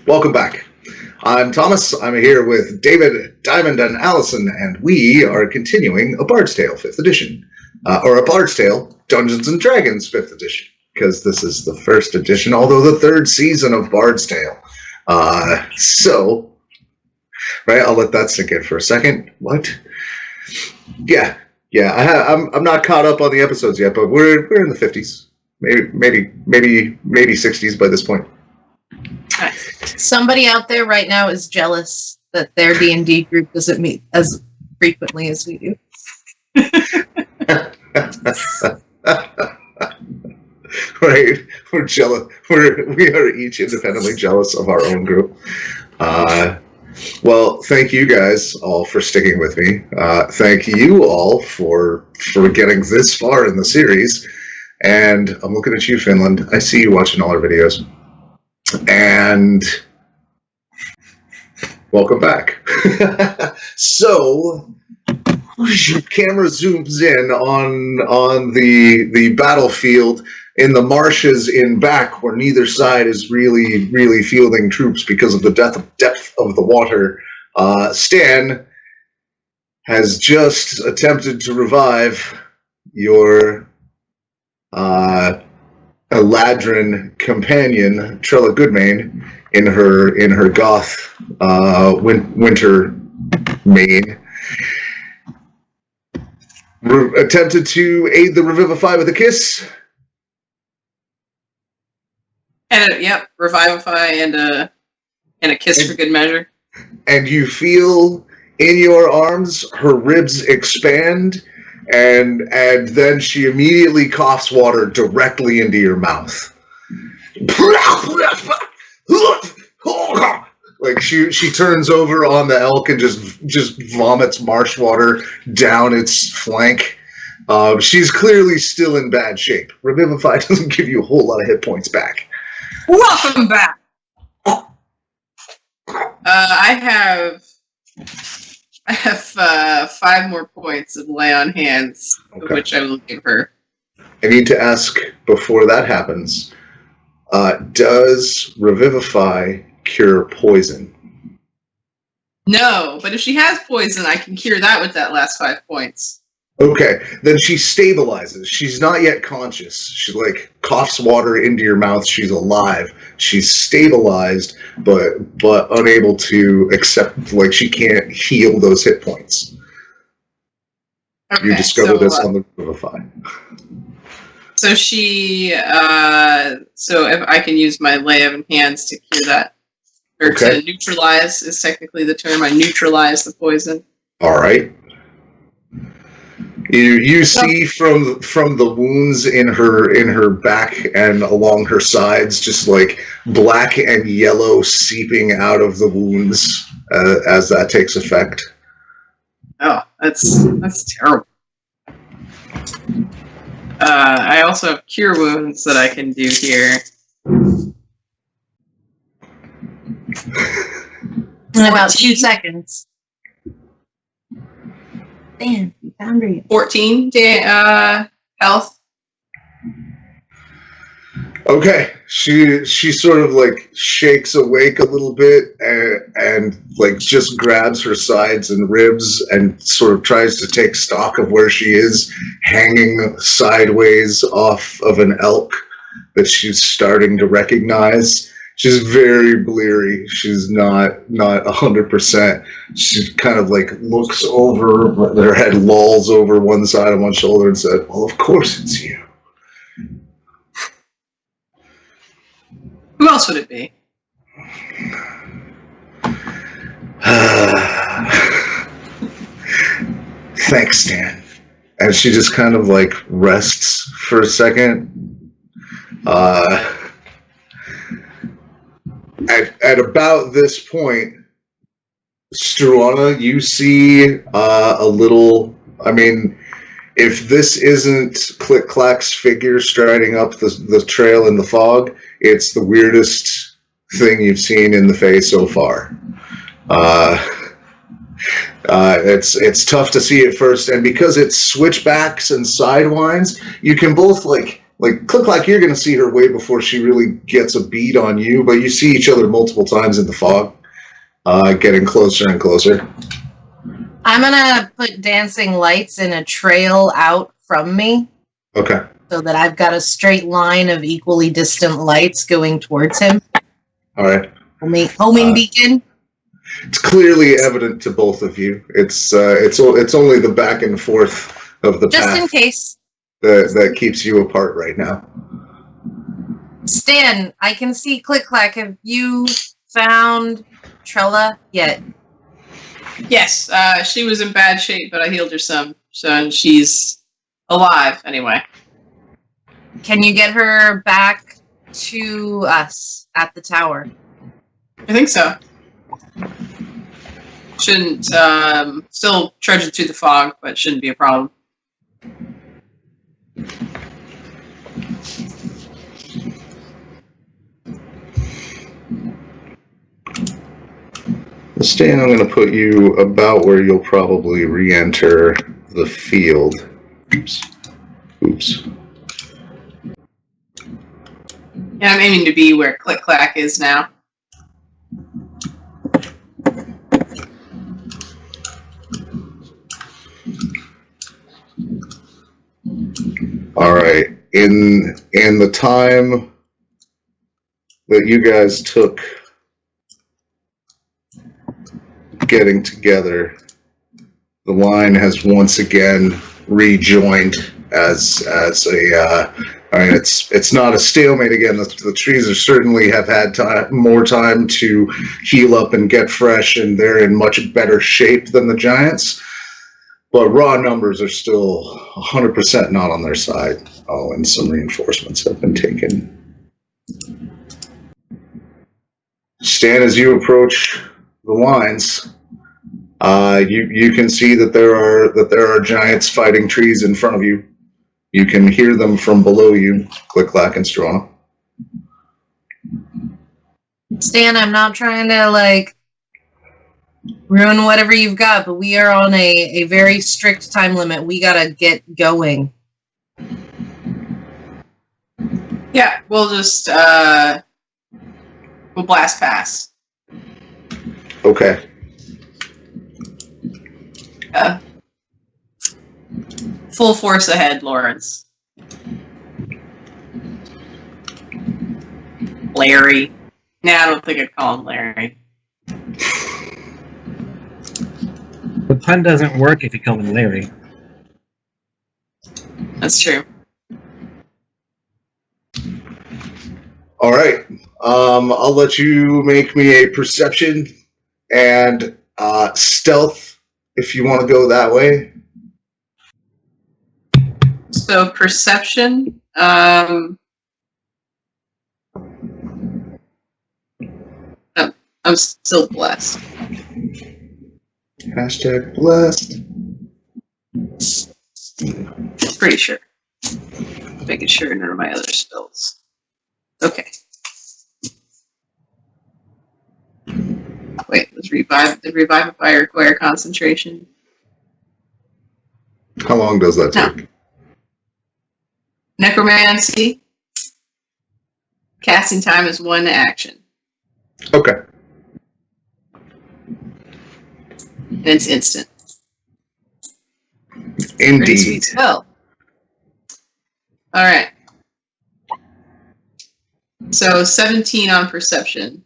Welcome back. I'm Thomas. I'm here with David, Diamond, and Allison, and we are continuing A Bard's Tale 5th edition. Or A Bard's Tale Dungeons & Dragons 5th edition, because this is the 1st edition, although the 3rd season of Bard's Tale. Right, I'll let that sink in for a second. What? Yeah, I'm not caught up on the episodes yet, but we're in the 50s. Maybe 60s by this point. Somebody out there right now is jealous that their D&D group doesn't meet as frequently as we do. Right, we're jealous. We are each independently jealous of our own group. Well, thank you guys all for sticking with me. Thank you all for getting this far in the series. And I'm looking at you, Finland. I see you watching all our videos. And welcome back. So, camera zooms in on the battlefield in the marshes in back, where neither side is really fielding troops because of the depth of the water. Stan has just attempted to revive your Eladrin companion, Trella Goodmane, in her goth winter mane. Attempted to aid the Revivify with a kiss. And Revivify and a kiss for good measure. And you feel in your arms her ribs expand, and then she immediately coughs water directly into your mouth. Like she turns over on the elk and just vomits marsh water down its flank. She's clearly still in bad shape. Revivify doesn't give you a whole lot of hit points back. Welcome back. I have 5 more points of lay on hands, okay, which I will give her. I need to ask before that happens, does Revivify cure poison? No, but if she has poison, I can cure that with that last 5 points. Okay, then she stabilizes. She's not yet conscious. She coughs water into your mouth. She's alive. She's stabilized, but unable to accept. She can't heal those hit points. Okay, you discover this on the Revivify. So she. So if I can use my lay on hands to cure that, or okay, to neutralize is technically the term. I neutralize the poison. All right. You see from the wounds in her back and along her sides, just black and yellow seeping out of the wounds as that takes effect. Oh, that's terrible. I also have cure wounds that I can do here. In about 2 seconds. Damn, you found her. 14 health. Okay, she sort of shakes awake a little bit and just grabs her sides and ribs and sort of tries to take stock of where she is, hanging sideways off of an elk that she's starting to recognize. She's very bleary. She's not 100%. She kind of looks over, but her head lolls over one side and one shoulder and said, "Well, of course it's you." Who else would it be? Thanks, Stan. And she just kind of rests for a second. At about this point, Struana, you see a little. I mean, if this isn't ClickClack's figure striding up the trail in the fog, it's the weirdest thing you've seen in the Fae so far. It's tough to see at first, and because it's switchbacks and sidewinds, you can both like ClickClack, you're going to see her way before she really gets a bead on you, but you see each other multiple times in the fog, getting closer and closer. I'm gonna put dancing lights in a trail out from me. Okay. So that I've got a straight line of equally distant lights going towards him. All right. Homing beacon. It's clearly evident to both of you. It's only the back and forth of the just path in case that keeps you apart right now. Stan, I can see ClickClack. Have you found Trella yet? Yes, she was in bad shape, but I healed her some, so she's alive anyway. Can you get her back to us at the tower? I think so. Shouldn't, still trudging through the fog, but shouldn't be a problem. Stan, I'm going to put you about where you'll probably re-enter the field. Oops. Yeah, I'm aiming to be where ClickClack is now. All right. In the time that you guys took getting together, the line has once again rejoined as a. I mean, it's not a stalemate again. The trees are certainly have had more time to heal up and get fresh, and they're in much better shape than the giants. But raw numbers are still 100% not on their side. Oh, and some reinforcements have been taken. Stan, as you approach the lines, you can see that there are giants fighting trees in front of you. You can hear them from below you, ClickClack and Struana. Stan, I'm not trying to, ruin whatever you've got, but we are on a very strict time limit. We gotta get going. Yeah, we'll just, we'll blast past. Okay. Full force ahead, Lawrence. Larry. Nah, I don't think I'd call him Larry. The pun doesn't work if you call him Larry. That's true. All right. I'll let you make me a perception and stealth if you want to go that way. So perception, I'm still blessed. Hashtag blessed. Pretty sure. Making sure none of my other spells. Okay. Wait, did Revivify require concentration? How long does that take? Necromancy. Casting time is 1 action. Okay. And it's instant. Pretty Indeed. sweet spell. Alright. So 17 on perception.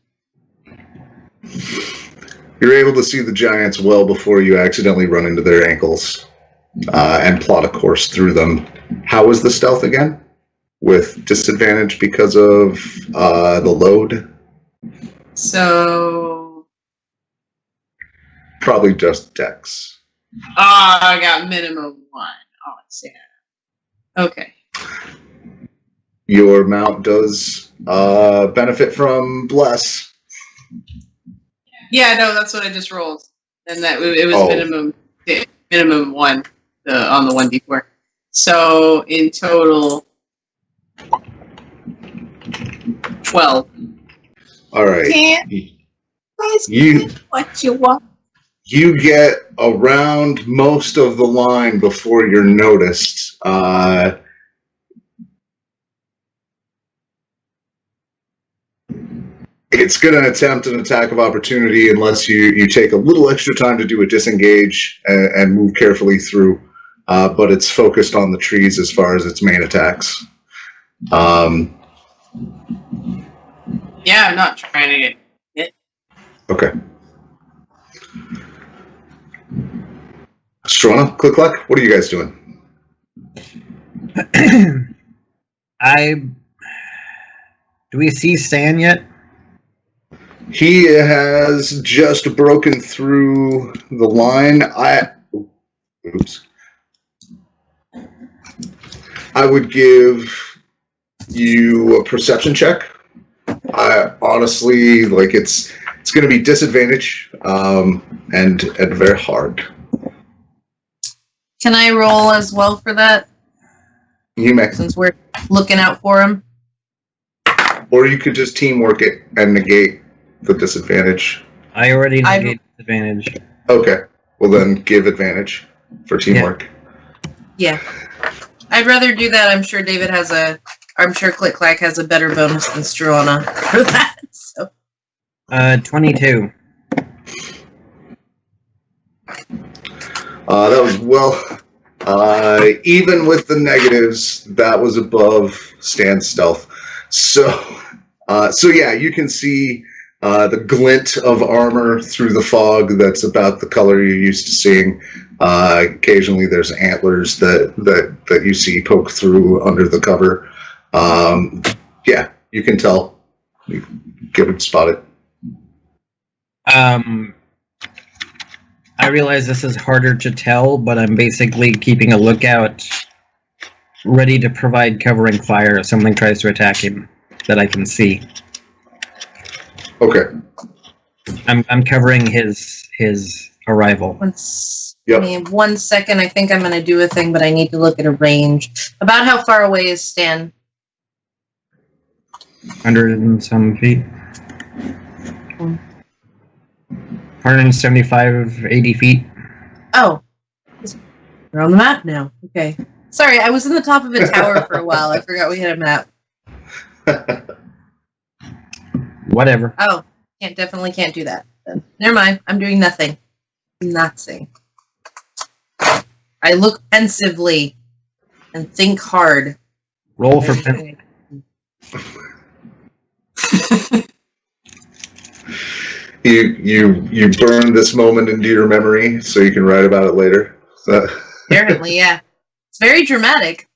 You're able to see the giants well before you accidentally run into their ankles and plot a course through them. How was the stealth again? With disadvantage because of the load? So... Probably just dex. Oh, I got minimum 1. Oh, it's sad. Okay. Your mount does benefit from bless. Yeah, no, that's what I just rolled. And that it was minimum 1 on the 1d4. So in total, 12. All right. What you want? You get around most of the line before you're noticed. It's going to attempt an attack of opportunity unless you take a little extra time to do a disengage and move carefully through. But it's focused on the trees as far as its main attacks. Yeah, I'm not trying to get hit. Okay. Struana, ClickClack, what are you guys doing? Do we see Stan yet? He has just broken through the line. I would give you a perception check. I honestly, like, it's going to be disadvantage and very hard. Can I roll as well for that? You may. Since we're looking out for him. Or you could just teamwork it and negate the disadvantage. I already negate disadvantage. Okay. Well, then give advantage for teamwork. Yeah. I'd rather do that. I'm sure David has I'm sure ClickClack has a better bonus than Struana for that. So. 22. That was even with the negatives, that was above Stan's stealth. So yeah, you can see the glint of armor through the fog. That's about the color you're used to seeing. Occasionally, there's antlers that you see poke through under the cover. Yeah, you can tell. You can spot it. I realize this is harder to tell, but I'm basically keeping a lookout, ready to provide covering fire if something tries to attack him that I can see. Okay. I'm covering his arrival. Give me 1 second. I think I'm going to do a thing, but I need to look at a range. About how far away is Stan? 100 and some feet. 175, 80 feet. Oh. We're on the map now. Okay. Sorry, I was in the top of a tower for a while. I forgot we had a map. Whatever. Oh, definitely can't do that. Then. Never mind. I'm doing nothing. Nothing. I look pensively and think hard. Roll for pen. You burn this moment into your memory so you can write about it later. Apparently, yeah. It's very dramatic.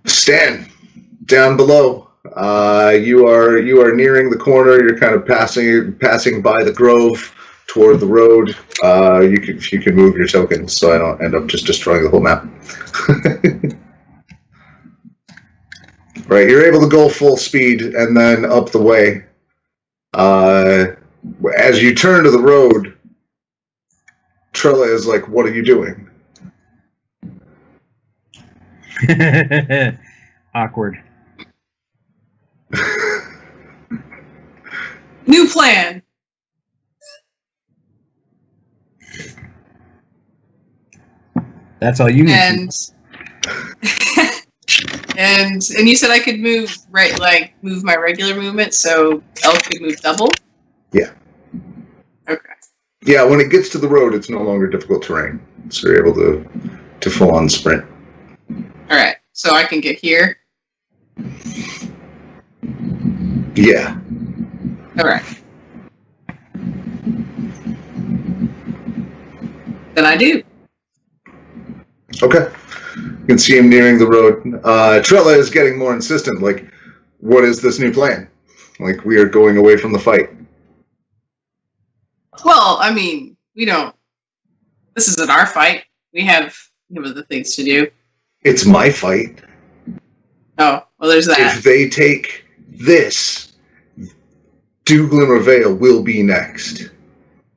Stan, down below. You are nearing the corner. You're kind of passing by the grove toward the road. You can move your tokens so I don't end up just destroying the whole map. Right, you're able to go full speed and then up the way. As you turn to the road, Trella is like, "What are you doing?" Awkward. New plan. That's all you need. And you said I could move move my regular movement, so Elk could move double? Yeah. Okay. Yeah, when it gets to the road, it's no longer difficult terrain, so you're able to full on sprint. All right, so I can get here. Yeah. All right. Then I do. Okay. You can see him nearing the road. Trella is getting more insistent. Like, what is this new plan? Like, we are going away from the fight. Well, I mean, we don't. This isn't our fight. We have other things to do. It's my fight. Oh, well, there's that. If they take this, Do Glimmer Vale will be next.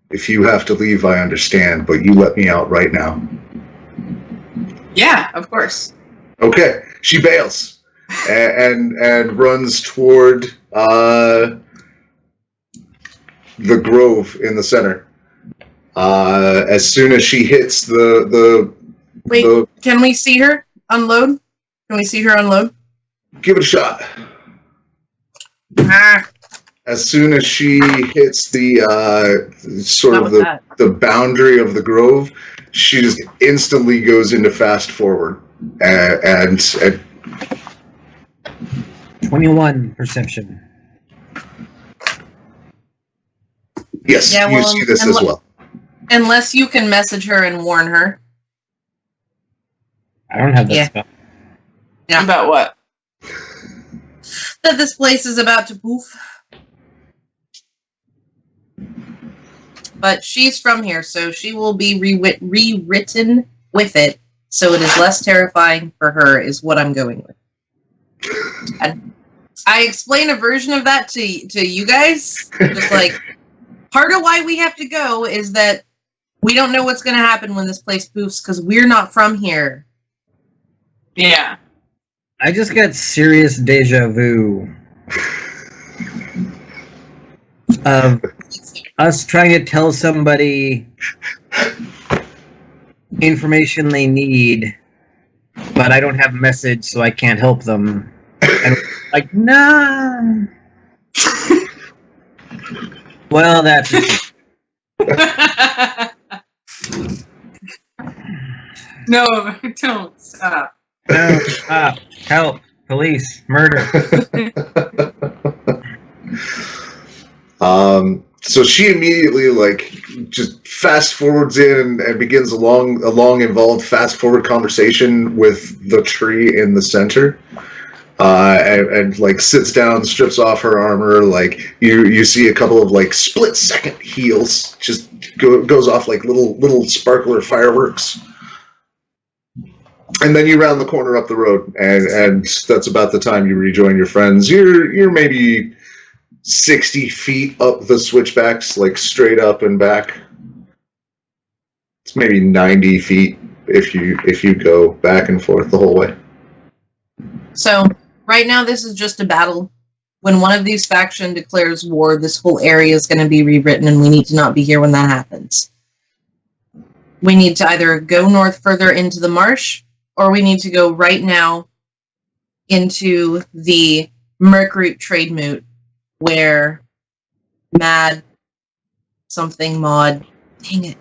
If you have to leave, I understand, but you let me out right now. Yeah, of course. Okay, she bails and runs toward the grove in the center. As soon as she hits Wait, can we see her unload? Can we see her unload? Give it a shot. Ah, As soon as she hits the sort not of with that. the boundary of the grove, she just instantly goes into fast forward. And 21 perception. yes, Yeah, you well, see this and as well. Unless you can message her and warn her. I don't have that Yeah. spell. Yeah. About what? That this place is about to poof. But she's from here, so she will be rewritten with it, so it is less terrifying for her, is what I'm going with. I explain a version of that to you guys. Just like, part of why we have to go is that we don't know what's going to happen when this place poofs, because we're not from here. Yeah. I just got serious deja vu of us trying to tell somebody information they need, but I don't have a message, so I can't help them. And like, nah. Well, that's No, don't stop. no, stop, help, police, murder. So she immediately just fast forwards in and begins a long involved fast forward conversation with the tree in the center. And sits down, strips off her armor. You see a couple of split second heals just goes off like little sparkler fireworks. And then you round the corner up the road, and that's about the time you rejoin your friends. You're maybe 60 feet up the switchbacks, straight up and back. It's maybe 90 feet if you go back and forth the whole way. So, right now this is just a battle. When one of these factions declares war, this whole area is going to be rewritten, and we need to not be here when that happens. We need to either go north further into the marsh, or we need to go right now into the Merkroot trade moot, where Mad something Mod, dang it,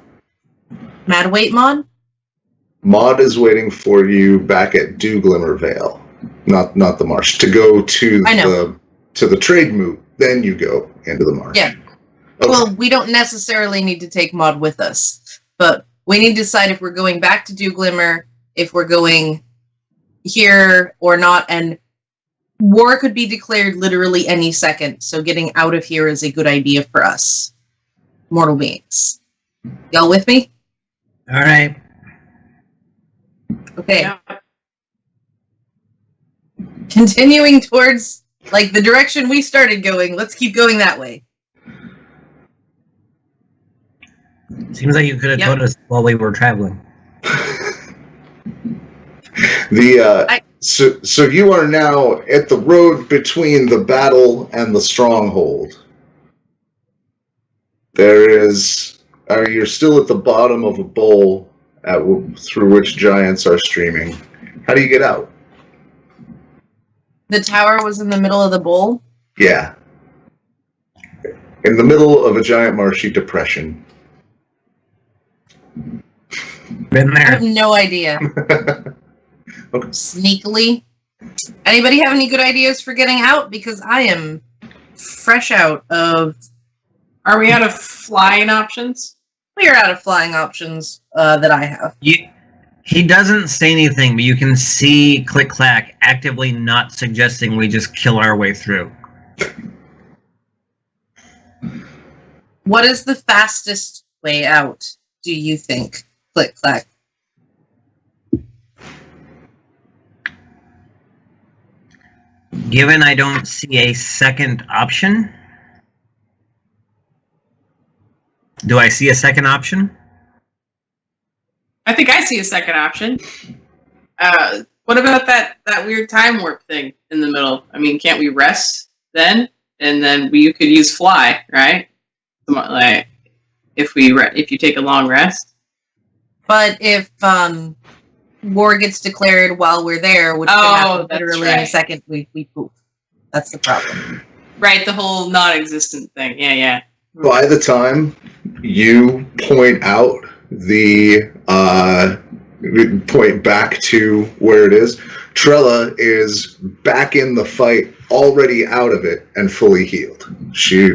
Mad Wait Mod? Mod is waiting for you back at Dewglimmer Vale, not the marsh, to go to the trade moot. Then you go into the marsh. Yeah. Okay. Well, we don't necessarily need to take Mod with us, but we need to decide if we're going back to Dewglimmer, if we're going here or not, and war could be declared literally any second, so getting out of here is a good idea for us, mortal beings. Y'all with me? All right. Okay. Yeah. Continuing towards, the direction we started going, let's keep going that way. Seems like you could have told us while we were traveling. So you are now at the road between the battle and the stronghold. You're still at the bottom of a bowl through which giants are streaming. How do you get out? The tower was in the middle of the bowl? Yeah. In the middle of a giant marshy depression. Been I there. have no idea. Okay. Sneakily. Anybody have any good ideas for getting out? Because I am fresh out of... Are we out of flying options? We are out of flying options that I have. He doesn't say anything, but you can see ClickClack actively not suggesting we just kill our way through. What is the fastest way out, do you think, ClickClack? Given I don't see a second option... Do I see a second option? I think I see a second option. What about that weird time warp thing in the middle? I mean, can't we rest then? And then you could use fly, right? If you take a long rest. But if war gets declared while we're there, which could happen literally in a second, we poof. That's the problem. Right, the whole non-existent thing. Yeah. By the time you point out point back to where it is, Trella is back in the fight, already out of it and fully healed. She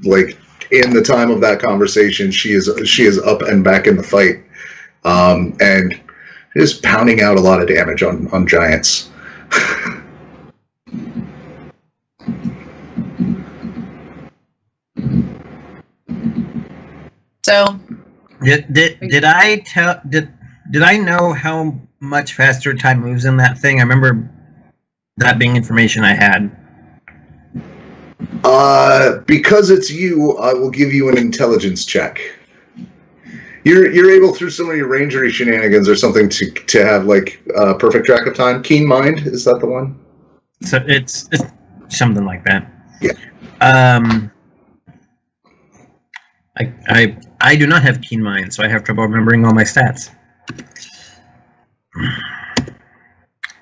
like in the time of that conversation, she is up and back in the fight, and is pounding out a lot of damage on giants. So did I know how much faster time moves in that thing? I remember that being information I had. Because it's you, I will give you an intelligence check. You're able, through some of your rangery shenanigans or something, to have like perfect track of time. Keen mind, is that the one? So it's something like that. Yeah. I do not have keen mind, so I have trouble remembering all my stats.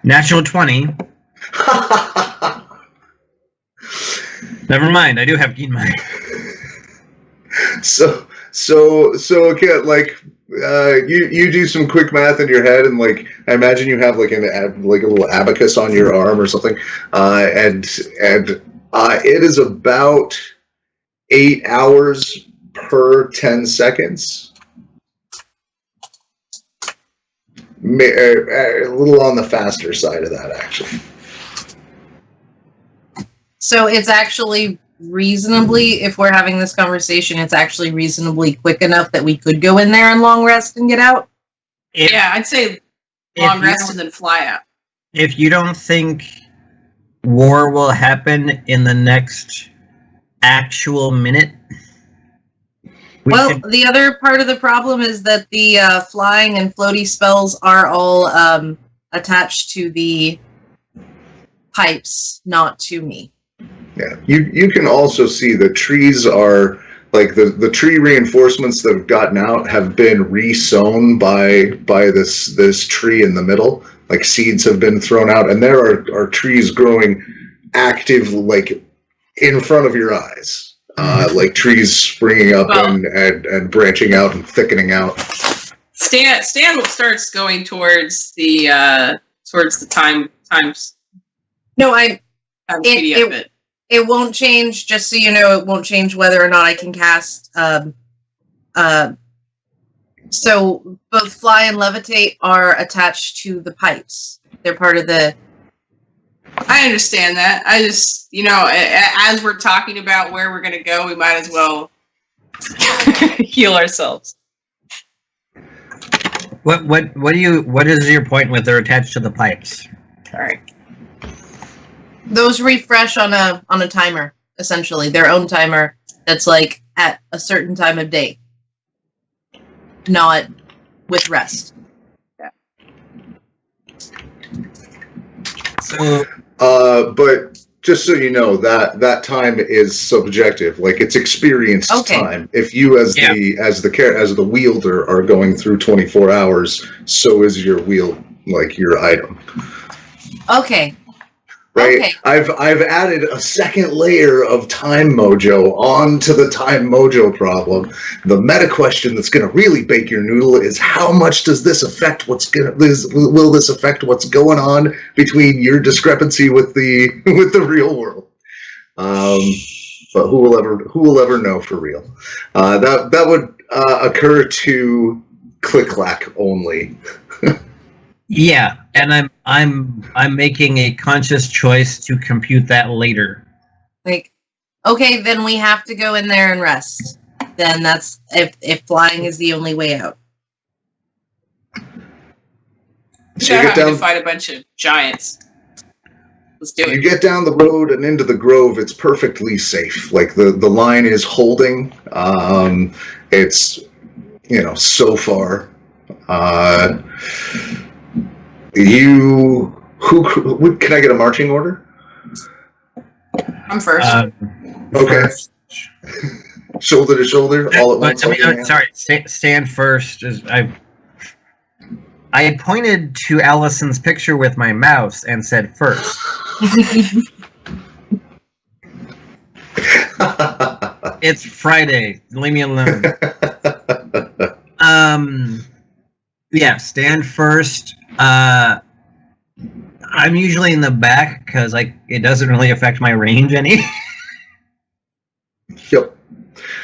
Natural 20. Never mind, I do have keen mind. So okay, like you do some quick math in your head, and like I imagine you have like a little abacus on your arm or something, and it is about 8 hours per 10 seconds. A little on the faster side of that, actually. So it's actually reasonably, if we're having this conversation, it's actually reasonably quick enough that we could go in there and long rest and get out? Yeah, I'd say long rest and then fly out. If you don't think war will happen in the next actual minute... Well, the other part of the problem is that the flying and floaty spells are all attached to the pipes, not to me. Yeah, you can also see the trees are, like, the tree reinforcements that have gotten out have been re-sown by this tree in the middle. Like, seeds have been thrown out, and there are trees growing active, like, in front of your eyes. Like trees springing up and branching out and thickening out. Stan starts going towards the times. No, it won't change. Just so you know, it won't change whether or not I can cast. So both fly and levitate are attached to the pipes. They're part of the. I understand that. I just, as we're talking about where we're going to go, we might as well heal ourselves. What is your point with they're attached to the pipes? Sorry. Those refresh on a timer, essentially. Their own timer that's like at a certain time of day. Not with rest. Yeah. So but just so you know, that time is subjective. Like, it's experienced time. If you as the wielder are going through 24 hours, so is your your item. Okay. Right? Okay. I've added a second layer of time mojo onto the time mojo problem. The meta question that's going to really bake your noodle is, how much does this affect will this affect what's going on between your discrepancy with the real world? But who will ever know for real? That would occur to ClickClack only. Yeah, and I'm making a conscious choice to compute that later. Like, okay, then we have to go in there and rest. Then that's if flying is the only way out. So you get down to fight a bunch of giants. Let's do it. You get down the road and into the grove. It's perfectly safe. Like, the line is holding. It's so far. Can I get a marching order? I'm first. Okay. Shoulder to shoulder, all at once. Sorry, stand first. I I pointed to Allison's picture with my mouse and said first. It's Friday. Leave me alone. Yeah, stand first. I'm usually in the back because it doesn't really affect my range any. Yep.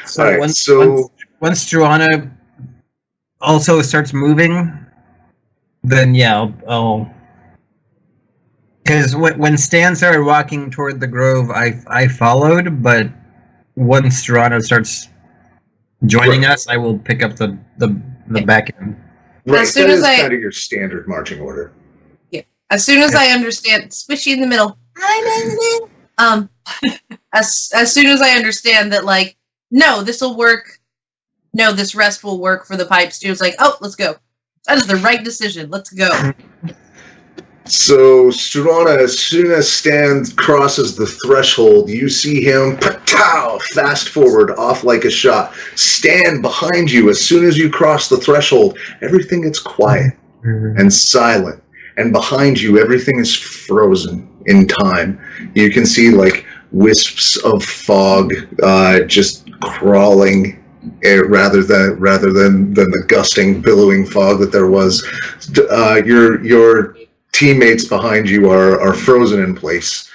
So, All right, once Struana also starts moving, then yeah, I'll because when Stan started walking toward the grove, I followed, but once Struana starts joining us, I will pick up the back end. Right, As soon that as is I- kind of your standard marching order. As soon as I understand, squishy in the middle. As soon as I understand that, like, no, this will work. No, this rest will work for the pipes too. It's like, oh, let's go. That is the right decision. Let's go. So, Struana, as soon as Stan crosses the threshold, you see him patow, fast forward, off like a shot. Stan behind you, as soon as you cross the threshold, everything gets quiet and silent. And behind you, everything is frozen in time. You can see, like, wisps of fog just crawling rather than the gusting, billowing fog that there was. Your teammates behind you are frozen in place,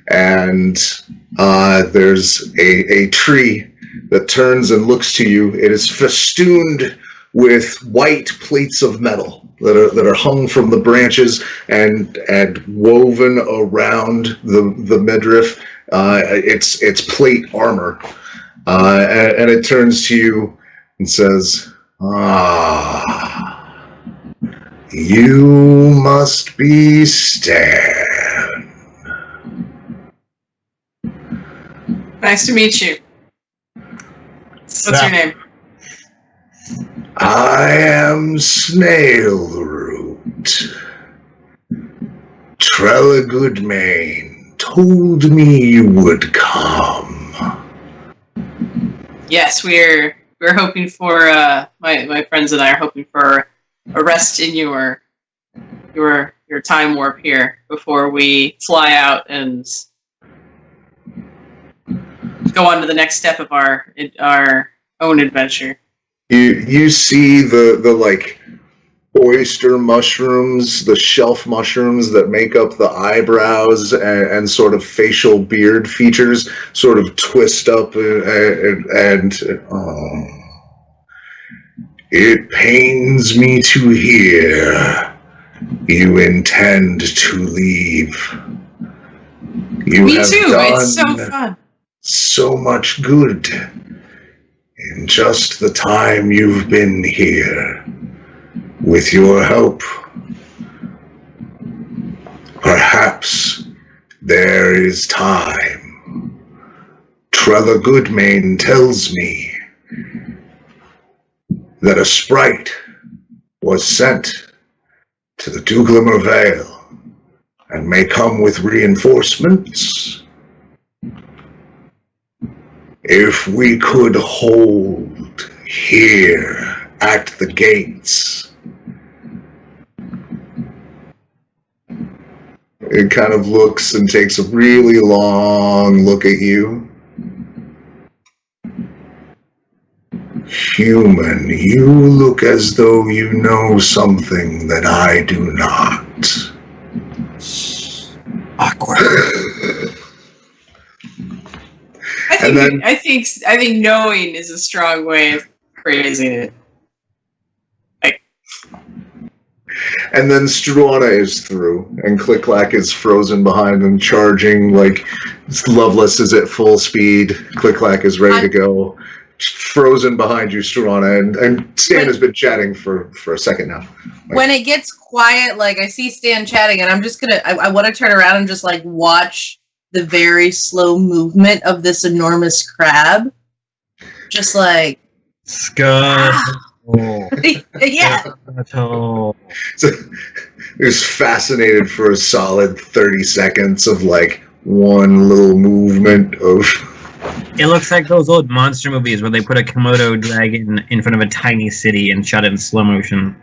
and there's a tree that turns and looks to you. It is festooned with white plates of metal that are hung from the branches and woven around the midriff. It's plate armor, and it turns to you and says, "Ah, you must be Stan." Nice to meet you. What's your name? I am Snailroot. Trella Goodmane told me you would come. Yes, we're hoping for my friends and I are hoping for a rest in your time warp here before we fly out and go on to the next step of our own adventure. You see the like oyster mushrooms, the shelf mushrooms that make up the eyebrows and sort of facial beard features sort of twist up and it pains me to hear you intend to leave. You Me have too. done It's so fun. so much good in just the time you've been here. With your help, perhaps there is time. Trella Goodmane tells me that a sprite was sent to the Duglimmer Vale and may come with reinforcements. If we could hold here at the gates. It kind of looks and takes a really long look at you. Human, you look as though you know something that I do not. Awkward. I think knowing is a strong way of phrasing it. And then Struana is through, and ClickClack is frozen behind and charging, like, Loveless is at full speed, ClickClack is ready to go. Frozen behind you, Struana, and Stan has been chatting for a second now. When it gets quiet, like, I see Stan chatting, and I'm just gonna, I want to turn around and just, like, watch the very slow movement of this enormous crab. Just like... Scud. Yeah. So, it was fascinated for a solid 30 seconds of like one little movement of. It looks like those old monster movies where they put a Komodo dragon in front of a tiny city and shot it in slow motion.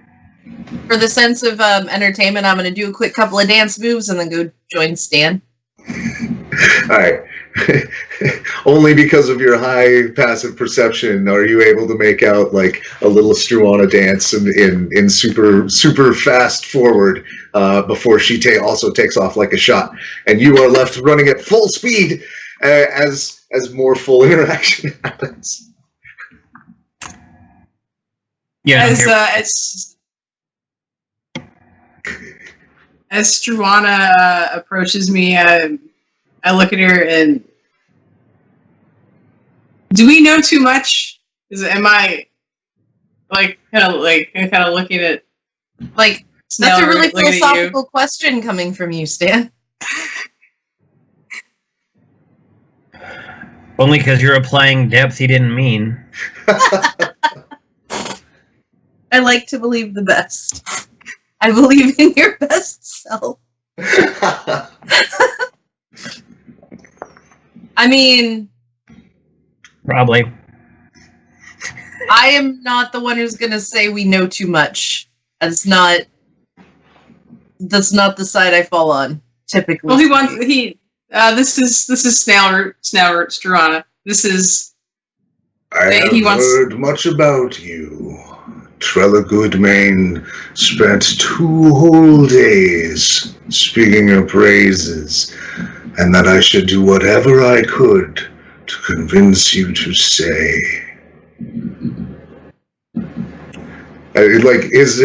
For the sense of entertainment, I'm going to do a quick couple of dance moves and then go join Stan. All right. Only because of your high passive perception are you able to make out like a little Struana dance in super fast forward before she also takes off like a shot, and you are left running at full speed as more full interaction happens. Yeah. As Struana approaches me, I look at her and, do we know too much? Am I kind of looking at like that's a really philosophical question coming from you, Stan. Only because you're applying depth he didn't mean. I like to believe the best. I believe in your best self. I mean, probably. I am not the one who's going to say we know too much. That's not the side I fall on, typically. Well, this is Struana. This is... I have heard much about you. Trella Goodmane spent 2 whole days speaking your praises, and that I should do whatever I could to convince you to stay. Like his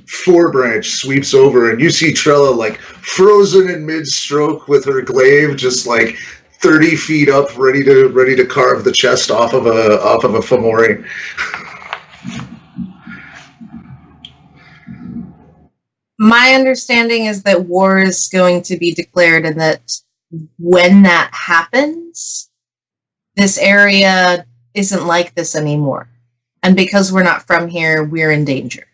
forebranch sweeps over, and you see Trella like frozen in mid-stroke with her glaive, just like 30 feet up, ready to carve the chest off of a Fomorian. My understanding is that war is going to be declared, and that when that happens, this area isn't like this anymore. And because we're not from here, we're in danger.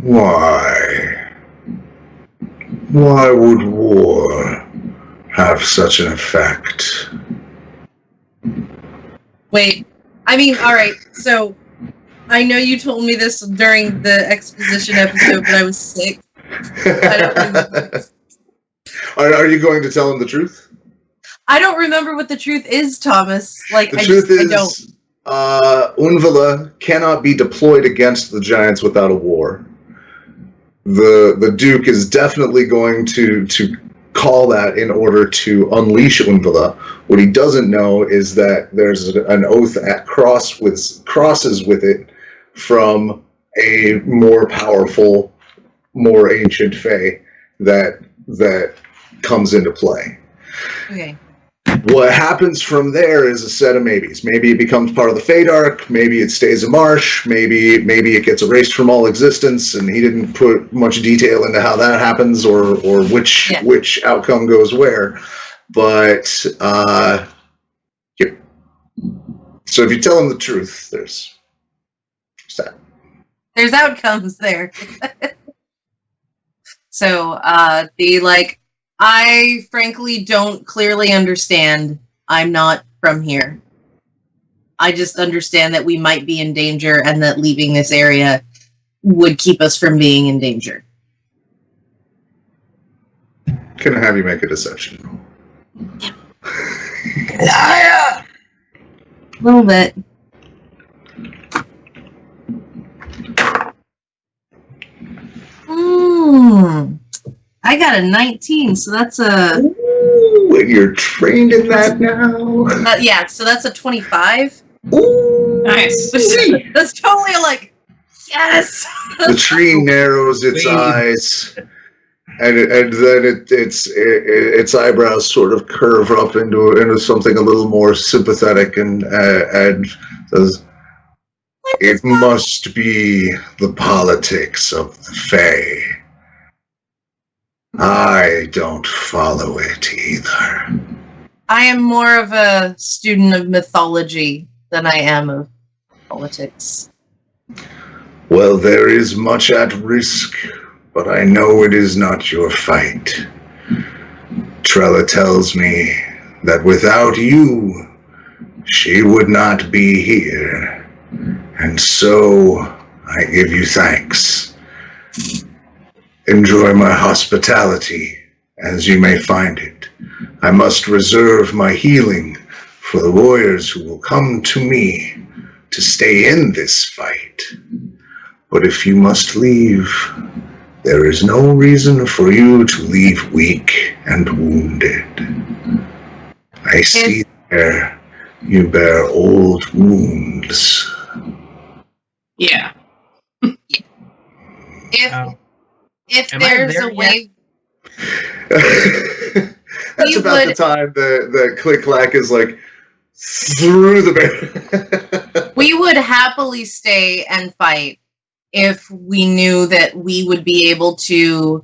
Why? Why would war have such an effect? Wait, I mean, alright, so I know you told me this during the exposition episode, but I was sick. I don't remember. Are you going to tell him the truth? I don't remember what the truth is, Thomas. Like, the truth is, Unseelie cannot be deployed against the giants without a war. The Duke is definitely going to call that in order to unleash Unseelie. What he doesn't know is that there's an oath that crosses with it from a more powerful, more ancient Fey that comes into play. Okay. What happens from there is a set of maybes. Maybe it becomes part of the Feydark, maybe it stays a marsh, maybe it gets erased from all existence, and he didn't put much detail into how that happens or which outcome goes where. But yep. So if you tell him the truth, there's that. There's outcomes there. So I frankly don't clearly understand. I'm not from here. I just understand that we might be in danger and that leaving this area would keep us from being in danger. Can I have you make a deception roll? A little bit. I got a 19, so that's a... Ooh, and you're trained in that now? Yeah, so that's a 25. Ooh, nice. That's totally like, yes! The tree narrows its eyes, and then its eyebrows sort of curve up into something a little more sympathetic, and says, "It must be the politics of the Fae. I don't follow it either." I am more of a student of mythology than I am of politics. Well, there is much at risk, but I know it is not your fight. Trella tells me that without you, she would not be here. And so, I give you thanks. Enjoy my hospitality as you may find it. I must reserve my healing for the warriors who will come to me to stay in this fight. But if you must leave, there is no reason for you to leave weak and wounded. I see there you bear old wounds. Yeah. If there's a way... That's about the time that ClickClack is like through the barrier. We would happily stay and fight if we knew that we would be able to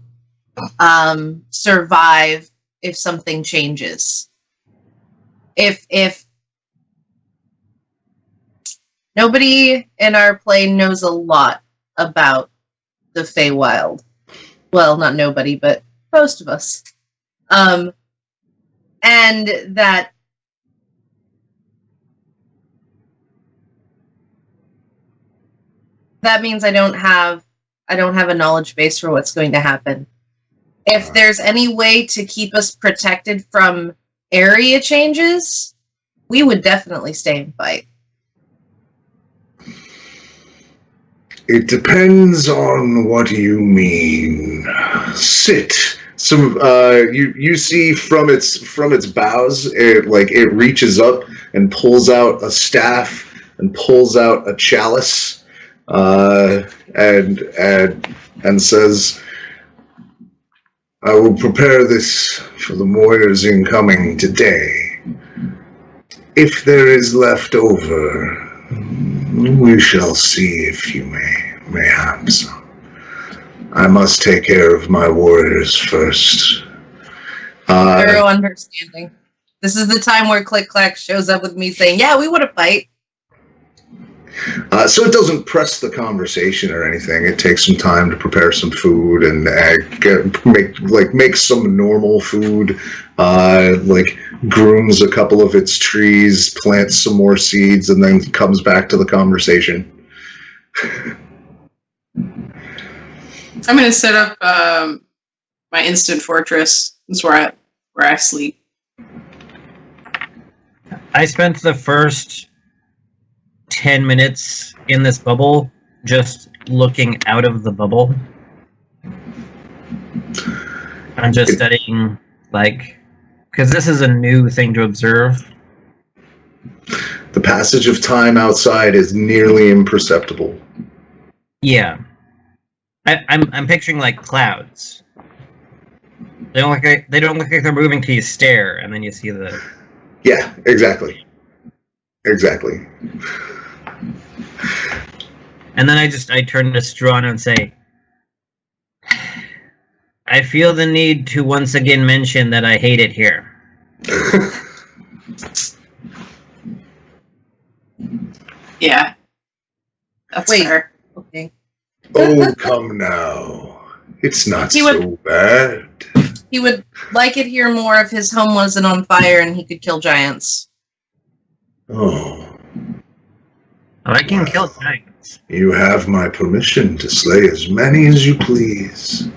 survive if something changes. If nobody in our plane knows a lot about the Feywild. Well, not nobody, but most of us. And that means I don't have a knowledge base for what's going to happen. If there's any way to keep us protected from area changes, we would definitely stay and fight. It depends on what you mean. Sit. Some you see from its boughs, it reaches up and pulls out a staff and pulls out a chalice, and says, "I will prepare this for the warriors incoming today. If there is left over, we shall see if you may have some. I must take care of my warriors first." Thorough understanding. This is the time where ClickClack shows up with me saying, "Yeah, we want to fight." So it doesn't press the conversation or anything. It takes some time to prepare some food and make some normal food. Grooms a couple of its trees, plants some more seeds, and then comes back to the conversation. I'm going to set up my instant fortress. That's where I sleep. I spent the first 10 minutes in this bubble just looking out of the bubble. I'm just studying, because this is a new thing to observe. The passage of time outside is nearly imperceptible. Yeah. I'm picturing clouds. They don't look like they're moving till you stare, and then you see the... Yeah, exactly. Exactly. And then I turn to Struana and say, I feel the need to once again mention that I hate it here. Yeah. That's fair. Okay. Oh, come now. It's not so bad. He would like it here more if his home wasn't on fire and he could kill giants. Oh. I can kill giants. You have my permission to slay as many as you please.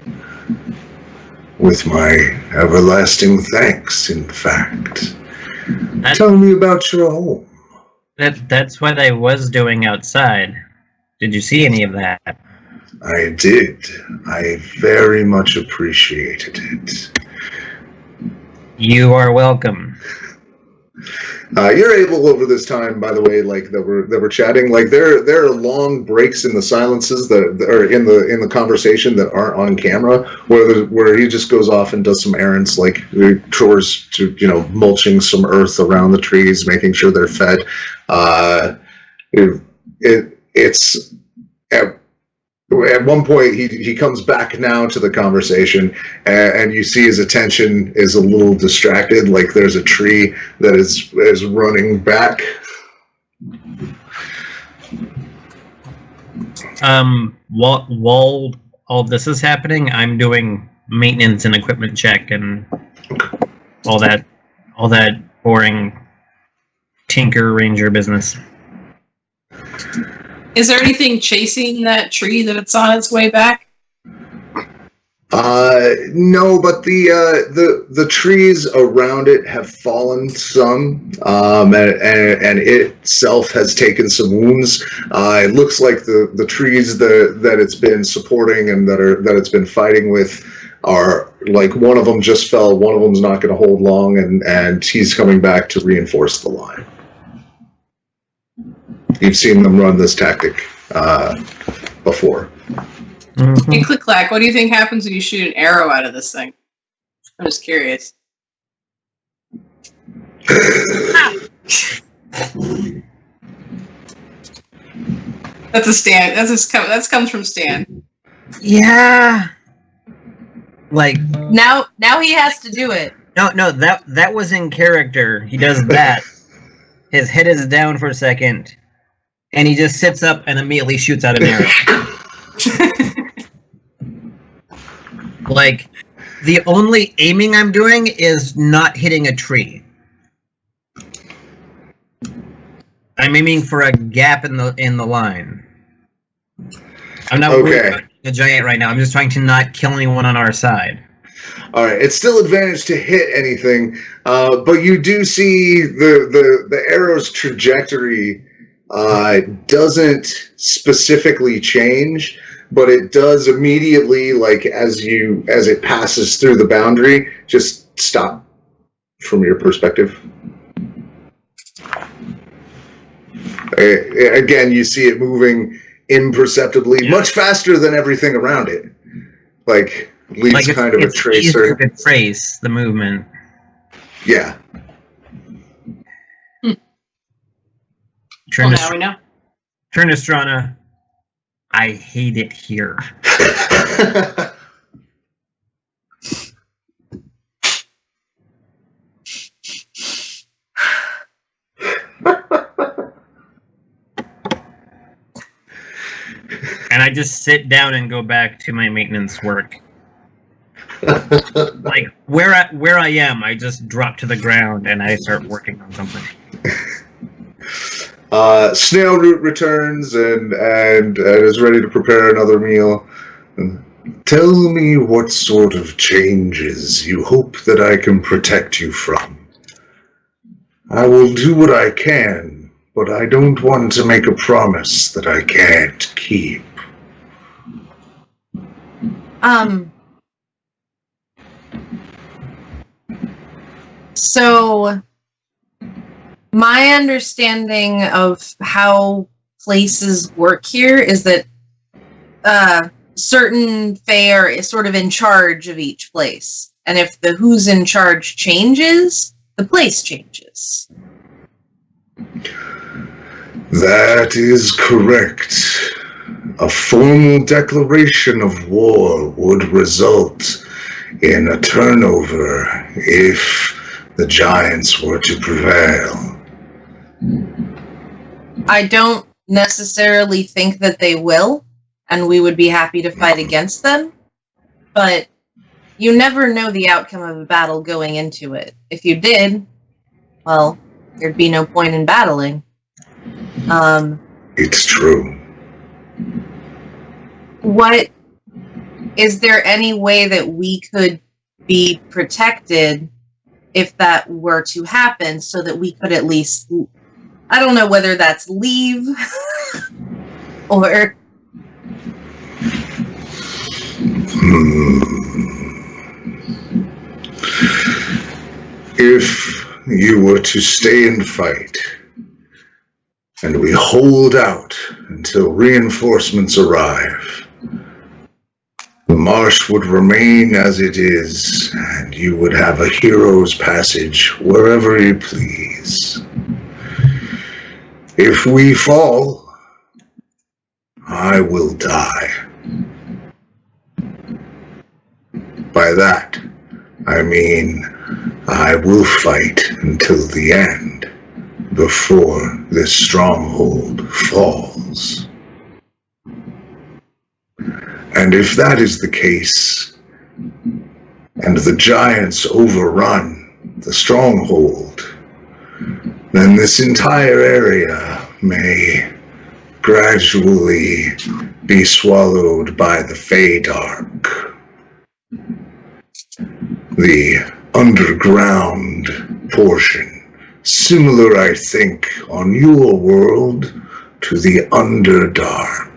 With my everlasting thanks, in fact. Tell me about your home. That's what I was doing outside. Did you see any of that? I did. I very much appreciated it. You are welcome. You're able over this time, by the way, that we're chatting. There are long breaks in the silences that are in the conversation that aren't on camera, where he just goes off and does some errands, chores to mulching some earth around the trees, making sure they're fed. It's at one point he comes back now to the conversation, and you see his attention is a little distracted, like there's a tree that is running back. While all this is happening, I'm doing maintenance and equipment check and all that boring tinker ranger business. Is there anything chasing that tree that it's on its way back? No, but the trees around it have fallen some, and it itself has taken some wounds. It looks like the trees that it's been supporting and that it's been fighting with are, like, one of them just fell, one of them's not going to hold long, and he's coming back to reinforce the line. You've seen them run this tactic before. Mm-hmm. Hey, ClickClack, what do you think happens when you shoot an arrow out of this thing? I'm just curious. That's a Stan. That comes from Stan. Yeah. Like Now he has to do it. no, that was in character. He does that. His head is down for a second, and he just sits up and immediately shoots out an arrow. Like, the only aiming I'm doing is not hitting a tree. I'm aiming for a gap in the line. I'm not worried about a giant right now. I'm just trying to not kill anyone on our side. All right, it's still advantage to hit anything, but you do see the arrow's trajectory doesn't specifically change, but it does immediately, like as it passes through the boundary, just stop from your perspective. Again, you see it moving imperceptibly, much faster than everything around it. Like, leaves Like kind of a tracer. To trace the movement. Yeah. Turn Well, to now we know. Struana. I hate it here. And I just sit down and go back to my maintenance work. Like, where I am, I just drop to the ground and I start working on something. Snail Root returns and is ready to prepare another meal. Tell me what sort of changes you hope that I can protect you from. I will do what I can, but I don't want to make a promise that I can't keep. So my understanding of how places work here is that certain Fae are sort of in charge of each place. And if the who's in charge changes, the place changes. That is correct. A formal declaration of war would result in a turnover if the giants were to prevail. I don't necessarily think that they will, and we would be happy to fight against them, but you never know the outcome of a battle going into it. If you did, well, there'd be no point in battling. It's true. Is there any way that we could be protected if that were to happen, so that we could at least, I don't know whether that's leave or... If you were to stay and fight, and we hold out until reinforcements arrive, the marsh would remain as it is, and you would have a hero's passage wherever you please. If we fall, I will die. By that, I mean I will fight until the end, before this stronghold falls. And if that is the case, and the giants overrun the stronghold, then this entire area may gradually be swallowed by the Feydark. The underground portion, similar, I think, on your world to the Underdark.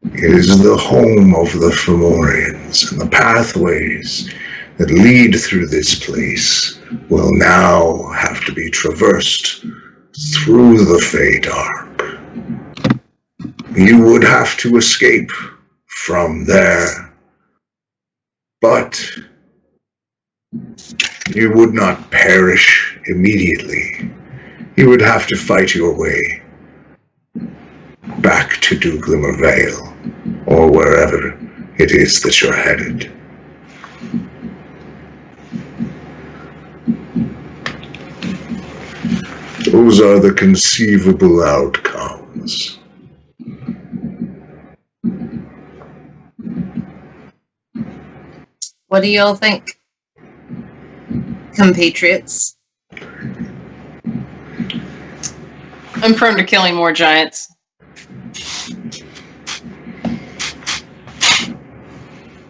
It is the home of the Fomorians, and the pathways that lead through this place will now have to be traversed through the Feydark. You would have to escape from there, but you would not perish immediately. You would have to fight your way back to Duglimmer Vale, or wherever it is that you're headed. Those are the conceivable outcomes. What do y'all think, compatriots? I'm prone to killing more giants.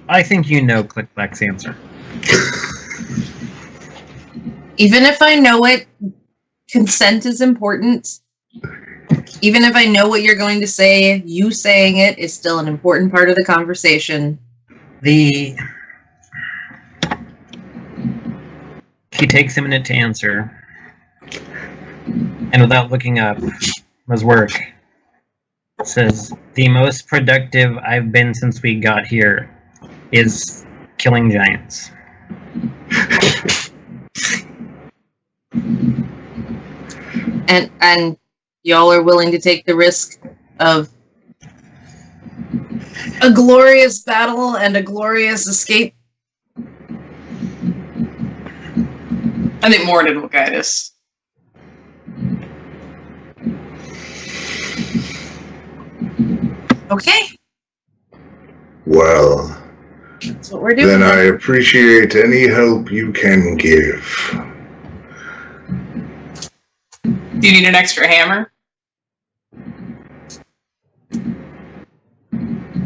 I think you know ClickClack's answer. Even if I know it, consent is important. Even if I know what you're going to say, you saying it is still an important part of the conversation. He takes a minute to answer, and without looking up his work, says, the most productive I've been since we got here is killing giants. And y'all are willing to take the risk of a glorious battle and a glorious escape? I think Mordin will guide us. Okay, Well, that's what we're doing. then I appreciate any help you can give. Do you need an extra hammer?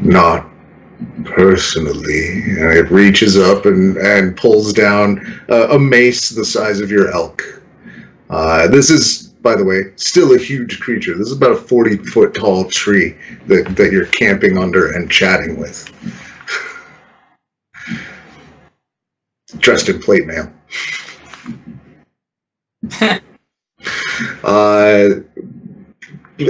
Not personally. And it reaches up and pulls down a mace the size of your elk. This is, by the way, still a huge creature. This is about a 40-foot tall tree that you're camping under and chatting with. Dressed in plate mail.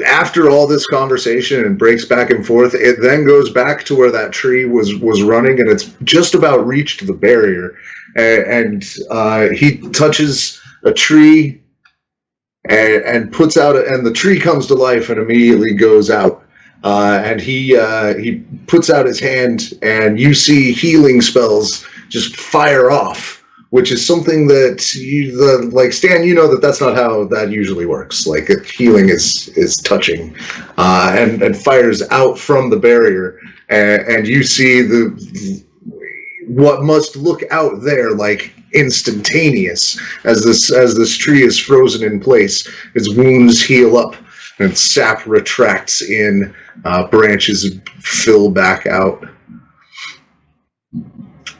After all this conversation and breaks back and forth, it then goes back to where that tree was running, and it's just about reached the barrier. And he touches a tree and puts out, and the tree comes to life and immediately goes out. And he puts out his hand, and you see healing spells just fire off. Which is something that Stan, you know that's not how that usually works. Like healing is touching, and fires out from the barrier, and you see what must look out there like instantaneous as this tree is frozen in place. Its wounds heal up, and sap retracts in, branches fill back out.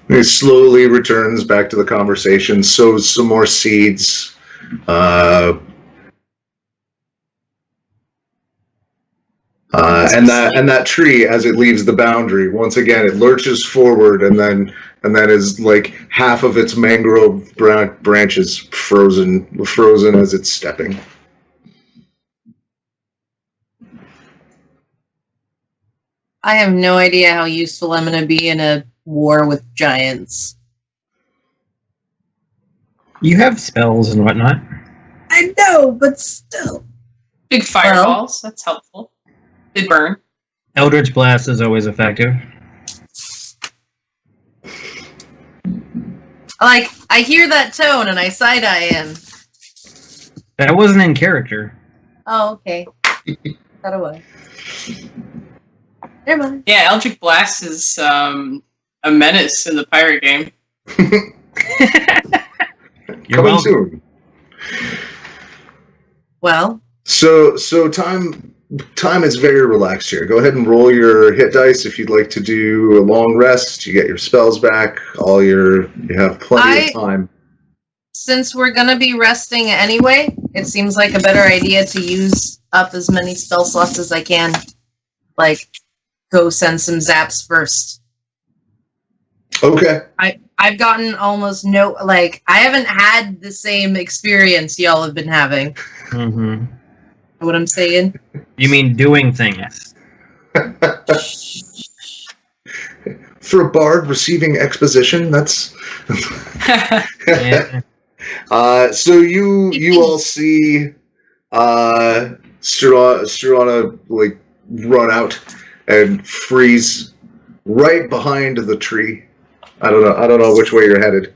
He slowly returns back to the conversation, sows some more seeds. And that tree, as it leaves the boundary, once again it lurches forward, and then is like half of its mangrove branches frozen as it's stepping. I have no idea how useful I'm going to be in a war with giants. You have spells and whatnot. I know, but still. Big fireballs, that's helpful. They burn. Eldritch Blast is always effective. Like, I hear that tone and I side-eye him. That wasn't in character. Oh, okay. Thought it was. Never mind. Yeah, Eldritch Blast is a menace in the pirate game. You're Coming soon. Well. So time time is very relaxed here. Go ahead and roll your hit dice if you'd like to do a long rest. You get your spells back. You have plenty of time. Since we're gonna be resting anyway, it seems like a better idea to use up as many spell slots as I can. Like, go send some zaps first. Okay. I've gotten almost no, like, I haven't had the same experience y'all have been having. Mm-hmm. Know what I'm saying? You mean doing things? For a bard receiving exposition, that's... Yeah. So you all see Struana like run out and freeze right behind the tree. I don't know which way you're headed.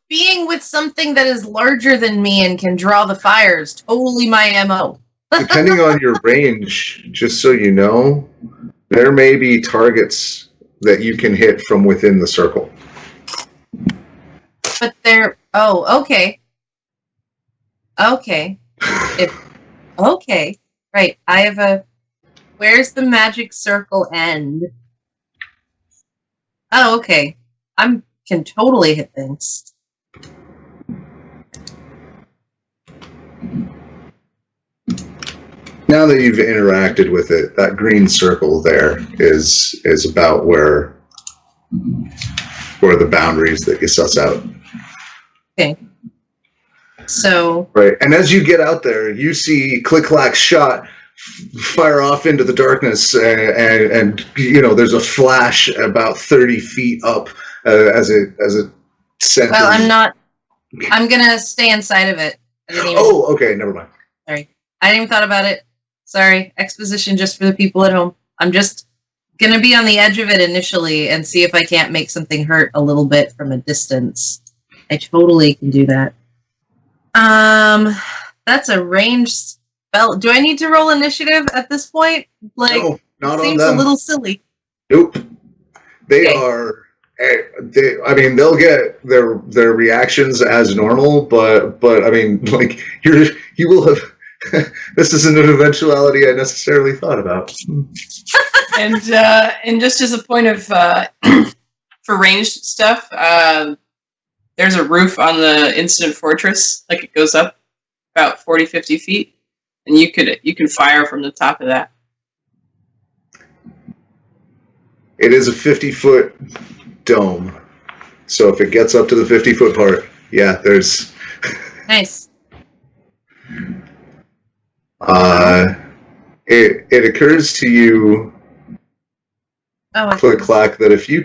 Being with something that is larger than me and can draw the fires, totally my MO. Depending on your range, just so you know, there may be targets that you can hit from within the circle. But they're... Oh, okay. Okay. Okay. Right. I have a... Where's the magic circle end? Oh, okay. Can totally hit things. Now that you've interacted with it, that green circle there is about where the boundaries that you suss out. Okay. So... Right, and as you get out there, you see ClickClack's shot fire off into the darkness, and you know there's a flash about 30 feet up as it centers. Well, I'm not... I'm gonna stay inside of it. I didn't even... Oh, okay, never mind. Sorry. I didn't even thought about it. Sorry. Exposition just for the people at home. I'm just gonna be on the edge of it initially and see if I can't make something hurt a little bit from a distance. I totally can do that. That's a ranged spell. Do I need to roll initiative at this point? Like, no, not it on seems them. a little silly. Nope. They Okay. are. I mean, they'll get their reactions as normal, but I mean, like you will have. This isn't an eventuality I necessarily thought about. And just as a point of for ranged stuff, there's a roof on the incident fortress. Like it goes up about 40-50 feet, and you can fire from the top of that. It is a 50-foot dome, so if it gets up to the 50-foot part, yeah, there's. Nice. It occurs to you, ClickClack, that if you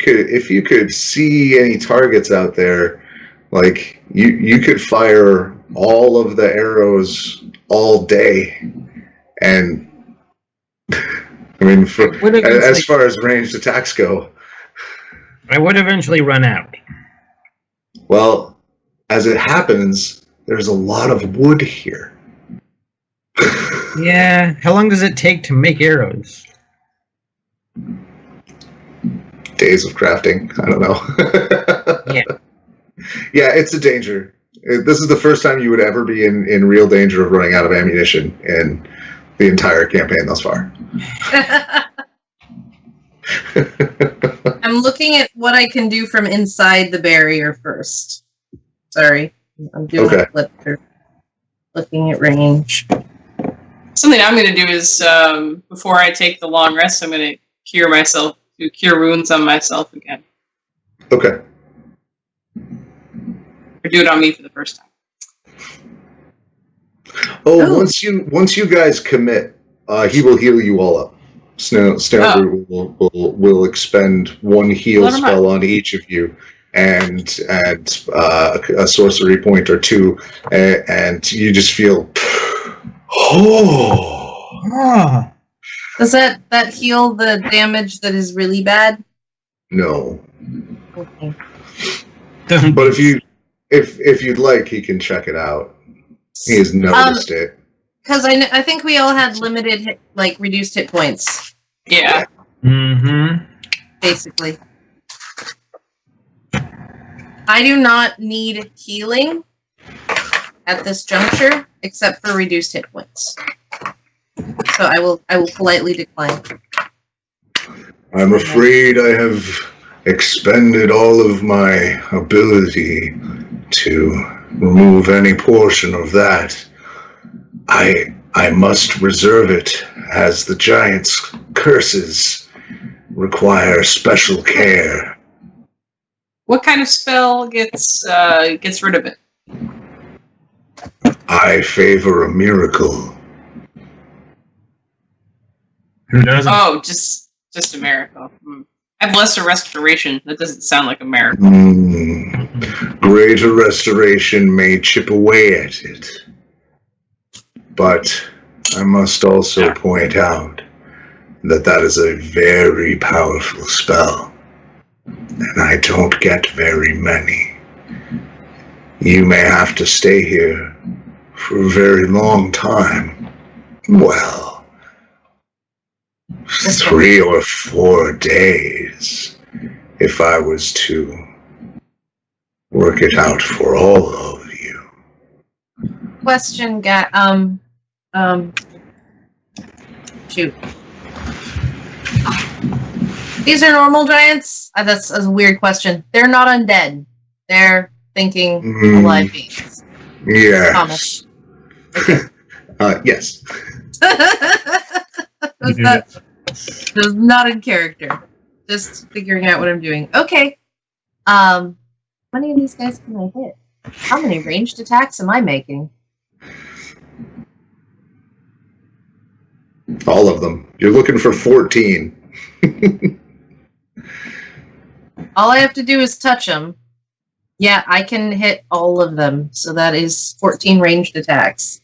could see any targets out there, like you could fire all of the arrows all day, and I mean, as far as ranged attacks go, I would eventually run out. Well, as it happens, there's a lot of wood here. Yeah, how long does it take to make arrows? Days of crafting. I don't know. Yeah. Yeah, it's a danger. This is the first time you would ever be in real danger of running out of ammunition in the entire campaign thus far. I'm looking at what I can do from inside the barrier first. Sorry. I'm doing a flip through. Looking at range. Something I'm going to do is, before I take the long rest, I'm going to cure wounds on myself again. Okay. Or do it on me for the first time. Oh, once you guys commit, he will heal you all up. Snowbrew will expend one heal spell on each of you, and a sorcery point or two, and you just feel. Oh. Does that heal the damage that is really bad? No. Okay. But if you'd like, he can check it out. He has noticed it. Because I think we all had limited, reduced hit points. Yeah. Mm-hmm. Basically. I do not need healing at this juncture, except for reduced hit points. So I will politely decline. I'm afraid I have expended all of my ability to remove any portion of that. I must reserve it, as the giant's curses require special care. What kind of spell gets rid of it? I favor a miracle. Who doesn't? Oh, just a miracle. I have lesser restoration. That doesn't sound like a miracle. Greater restoration may chip away at it. But I must also point out that that is a very powerful spell. And I don't get very many. You may have to stay here for a very long time. Well, 3 or 4 days, if I was to work it out for all of you. Question, shoot. These are normal giants? That's a weird question. They're not undead. They're thinking alive beings. Yes. Thomas. Yes. That's not in character. Just figuring out what I'm doing. Okay. How many of these guys can I hit? How many ranged attacks am I making? All of them. You're looking for 14. All I have to do is touch them. Yeah, I can hit all of them. So that is 14 ranged attacks.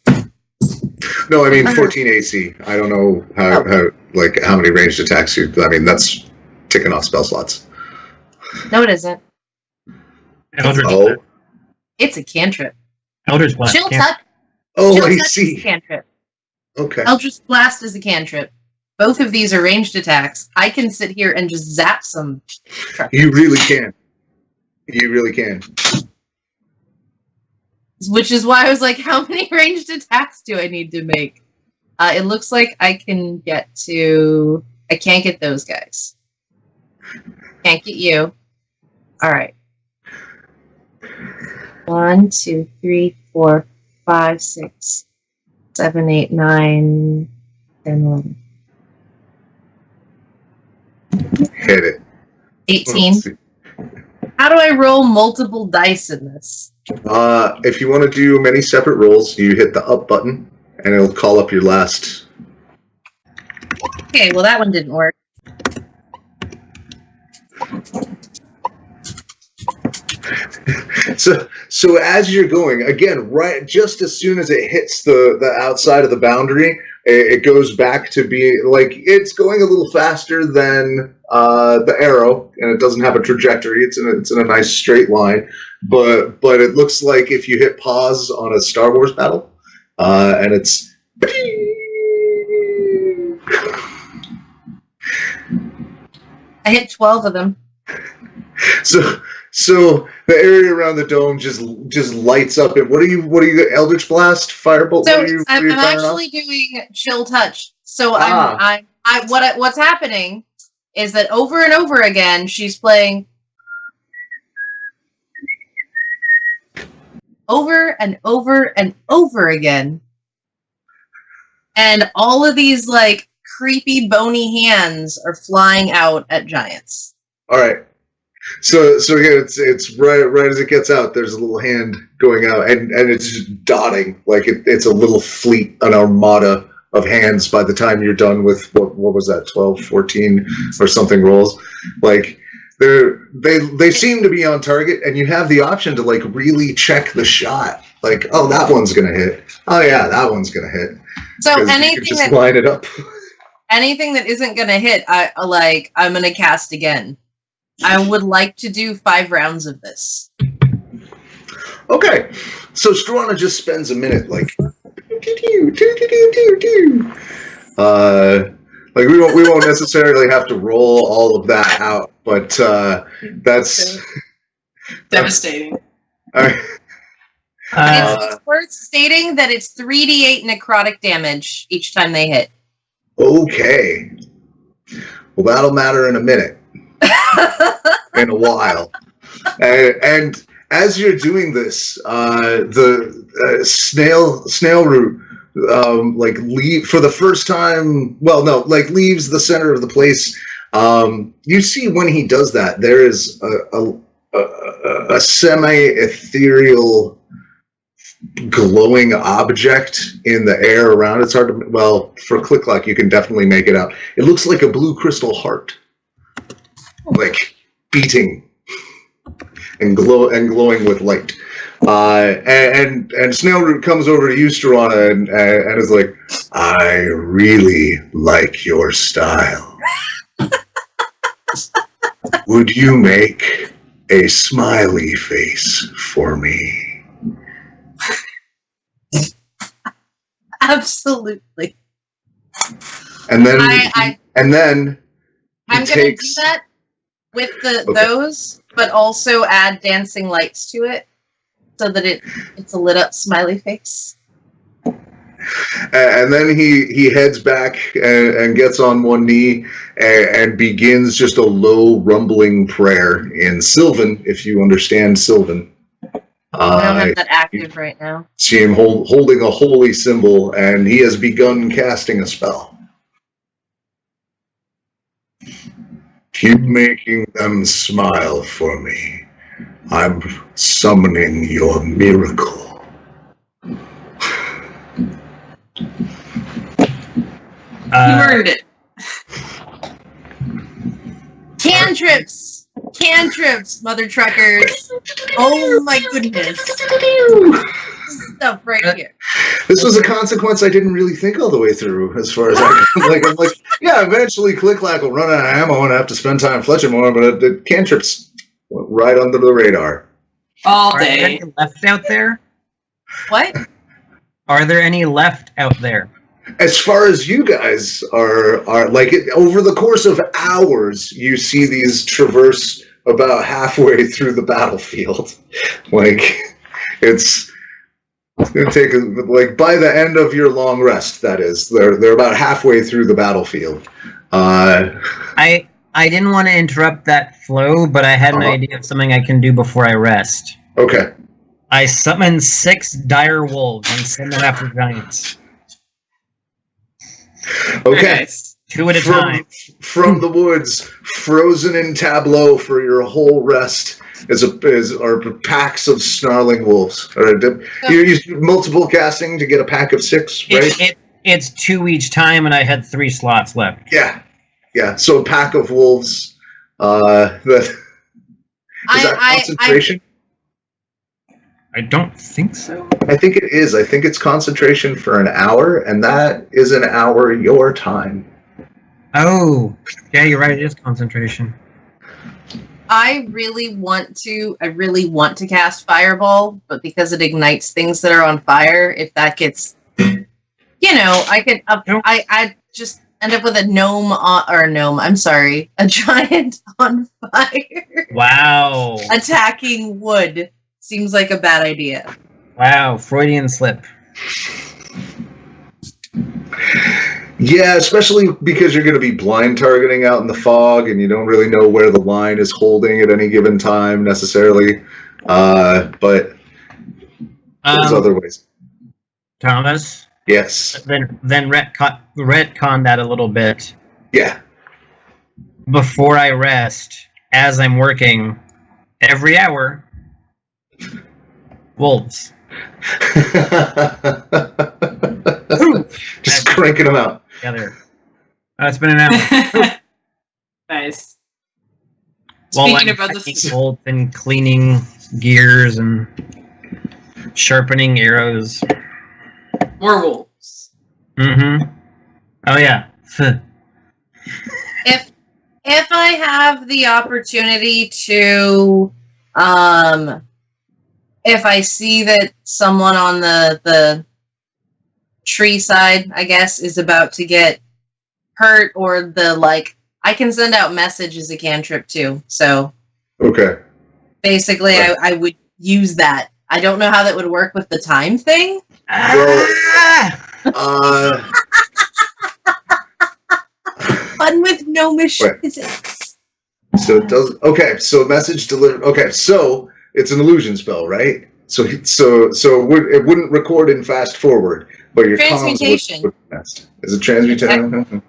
No, I mean 14 AC. I don't know how many ranged attacks you. I mean, that's ticking off spell slots. No, it isn't. Eldritch Oh. Blast. It's a cantrip. Eldritch Blast. Chill can't- touch. Oh, Chill I touch is a see. cantrip. Okay. Eldritch Blast is a cantrip. Both of these are ranged attacks. I can sit here and just zap some. You really can. You really can. Which is why I was like, how many ranged attacks do I need to make? It looks like I can get to... I can't get those guys. Can't get you. Alright. 1, 2, 3, 4, 5, 6, 7, 8, 9, 10, 11. Hit it. 18. How do I roll multiple dice in this? If you want to do many separate rolls, you hit the up button, and it'll call up your last. Okay, well that one didn't work. So as you're going, again, right, just as soon as it hits the outside of the boundary, it goes back to be like it's going a little faster than the arrow, and it doesn't have a trajectory. It's in a nice straight line, but it looks like if you hit pause on a Star Wars battle, and it's. I hit 12 of them. So the area around the dome just lights up. And what are you Eldritch Blast, Firebolt? So what are you I'm firing actually off? doing chill touch. So what's happening is that over and over again she's playing over and over and over again, and all of these like creepy bony hands are flying out at giants. All right. So again, it's right as it gets out. There's a little hand going out, and it's just dotting like it's a little fleet, an armada of hands. By the time you're done with what was that, 12, 14 or something rolls, like they seem to be on target, and you have the option to like really check the shot. Like, oh, that one's gonna hit. Oh yeah, that one's gonna hit. So 'Cause you anything can just that line it up. anything that isn't gonna hit, I'm gonna cast again. I would like to do 5 rounds of this. Okay, so Struana just spends a minute like, like we won't necessarily have to roll all of that out, but that's Devastating. It's worth stating that it's 3d8 necrotic damage each time they hit. Okay. Well, that'll matter in a minute. In a while. And as you're doing this, the snail root for the first time. Well, no, leaves the center of the place. You see when he does that, there is a semi-ethereal glowing object in the air around. It's hard to, well, for ClickClack you can definitely make it out. It looks like a blue crystal heart, beating and glowing with light. And Snailroot comes over to you, Struana, and is like, I really like your style. Would you make a smiley face for me? Absolutely. And then, I'm going to do that with those, but also add dancing lights to it so that it's a lit up smiley face. And then he heads back and gets on one knee and begins just a low rumbling prayer in Sylvan, if you understand Sylvan. I don't have that active right now. See him holding a holy symbol, and he has begun casting a spell. Keep making them smile for me. I'm summoning your miracle. You earned it. Cantrips, mother truckers. Oh my goodness. Stuff right here. This was a consequence I didn't really think all the way through, as far as I'm like, yeah, eventually ClickClack will run out of ammo and have to spend time fletching more, but the cantrips went right under the radar. All Are there day. any left out there? What? Are there any left out there? As far as you guys are over the course of hours, you see these traverse about halfway through the battlefield. It's going to take by the end of your long rest. That is, they're about halfway through the battlefield. I didn't want to interrupt that flow, but I had an idea of something I can do before I rest. Okay. I summon 6 dire wolves and send them after giants. Okay. Nice. 2 at a time. From the woods, frozen in tableau for your whole rest, are packs of snarling wolves. You use multiple casting to get a pack of 6, right? It's 2 each time, and I had 3 slots left. Yeah. So a pack of wolves. Is that concentration? I don't think so. I think it is. I think it's concentration for an hour, and that is an hour your time. Oh, yeah, you're right. It is concentration. I really want to cast Fireball, but because it ignites things that are on fire, if that gets, I just end up with a a giant on fire. Wow. Attacking wood. Seems like a bad idea. Wow, Freudian slip. Yeah, especially because you're going to be blind targeting out in the fog, and you don't really know where the line is holding at any given time necessarily. But there's other ways. Thomas? Yes. Then retcon that a little bit. Yeah. Before I rest, as I'm working, every hour, wolves. Just cranking them out. Together. It's been an hour. Nice. While Speaking I'm of other checking bolts and cleaning gears and sharpening arrows. more wolves. Mm-hmm. Oh yeah. If I have the opportunity to, if I see that someone on the tree side, I guess, is about to get hurt, or I can send out message as a cantrip too. So Okay. basically, Right. I would use that. I don't know how that would work with the time thing. done with Gnomish Right. physics. So it does. Okay, so message delivered. Okay, so it's an illusion spell, right? So it wouldn't record in fast forward, but your comms Transmutation. would fast. Is it transmutation?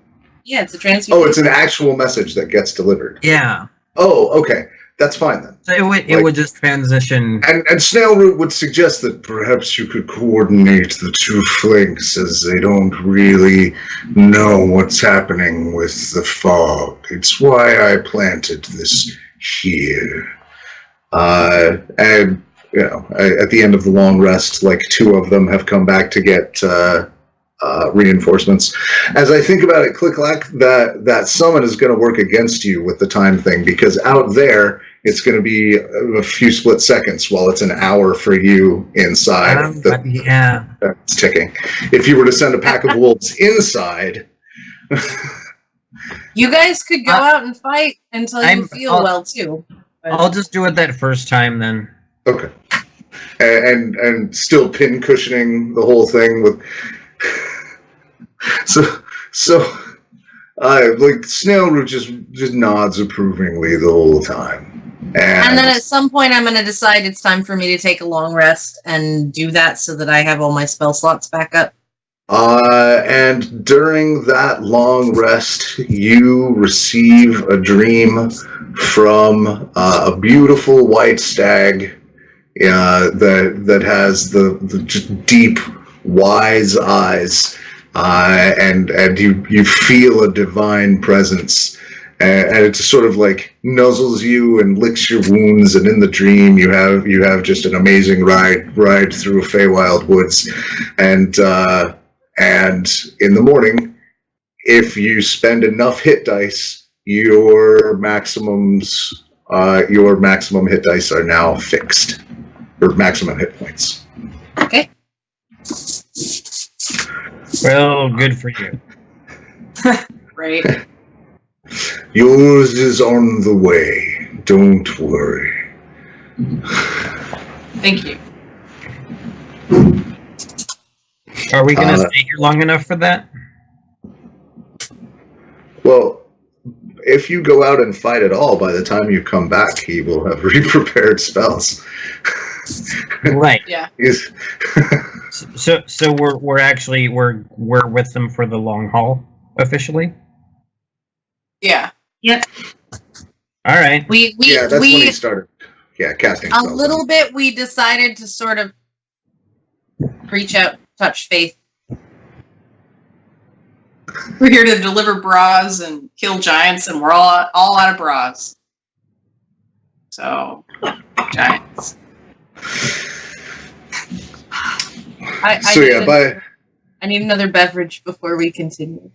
Yeah, it's a transmutation. Oh, it's an actual message that gets delivered. Yeah. Oh, okay, that's fine then. So it would just transition. And Snailroot would suggest that perhaps you could coordinate the two flanks, as they don't really know what's happening with the fog. It's why I planted this here. And, you know, at the end of the long rest, like 2 of them have come back to get reinforcements. As I think about it, ClickClack, that summon is going to work against you with the time thing, because out there, it's going to be a few split seconds while it's an hour for you inside. Yeah. That's ticking. If you were to send a pack of wolves inside... You guys could go out and fight until you feel well, too. But I'll just do it that first time, then. Okay. And still pin cushioning the whole thing with... So like Snailroot just nods approvingly the whole time. And then at some point I'm going to decide it's time for me to take a long rest and do that so that I have all my spell slots back up. And during that long rest, you receive a dream from a beautiful white stag that has the just deep, wise eyes, and you feel a divine presence. And it sort of like nuzzles you and licks your wounds, and in the dream you have just an amazing ride through Feywild woods, and in the morning, if you spend enough hit dice, your maximum hit dice are now fixed, or maximum hit points. Okay. Well, good for you. Right. Yours is on the way. Don't worry. Thank you. Are we going to stay here long enough for that? Well, if you go out and fight at all, by the time you come back, he will have re-prepared spells. Right. Yeah. So we're with them for the long haul officially. Yeah. Yep. All right. That's when he started. Yeah, casting a spells. little bit. We decided to sort of reach out, touch faith. We're here to deliver bras and kill giants, and we're all out of bras. So, giants. I need another beverage before we continue.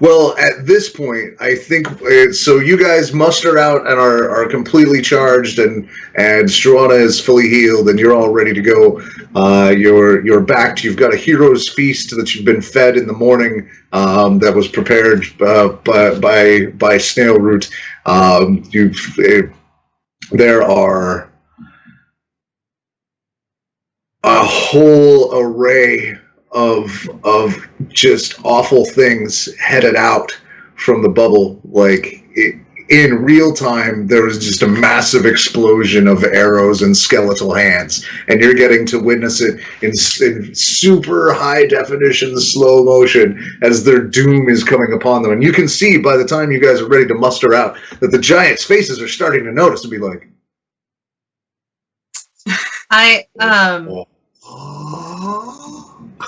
Well, at this point, I think so. You guys muster out and are completely charged, and Struana is fully healed, and you're all ready to go. You're backed. You've got a hero's feast that you've been fed in the morning. That was prepared by Snailroot. There are a whole array of just awful things headed out from the bubble. Like in real time, there was just a massive explosion of arrows and skeletal hands, and you're getting to witness it in super high definition, slow motion as their doom is coming upon them. And you can see by the time you guys are ready to muster out that the giants' faces are starting to notice and be like,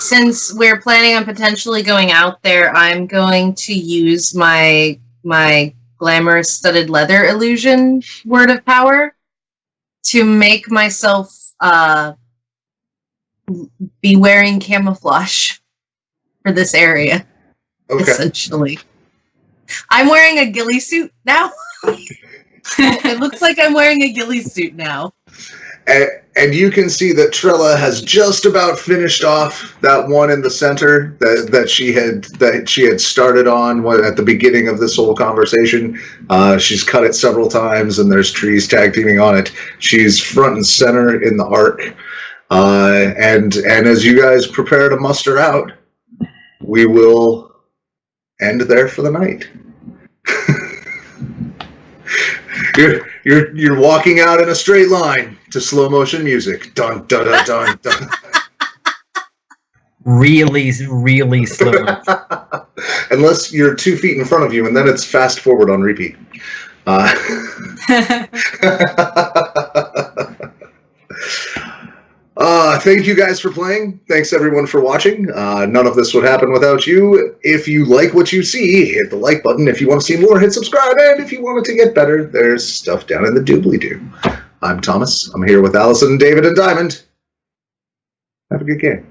since we're planning on potentially going out there, I'm going to use my glamorous studded leather illusion word of power to make myself be wearing camouflage for this area. okay. Essentially. I'm wearing a ghillie suit now. It looks like I'm wearing a ghillie suit now. And you can see that Trella has just about finished off that one in the center that she had started on at the beginning of this whole conversation. She's cut it several times, and there's trees tag teaming on it. She's front and center in the arc. And as you guys prepare to muster out, we will end there for the night. You're walking out in a straight line to slow motion music. Dun dun dun dun dun. Really, really slow. Unless you're 2 feet in front of you, and then it's fast forward on repeat. Thank you guys for playing. Thanks everyone for watching. None of this would happen without you. If you like what you see, hit the like button. If you want to see more, hit subscribe. And if you want it to get better, there's stuff down in the doobly-doo. I'm Thomas. I'm here with Allison, David, and Diamond. Have a good game.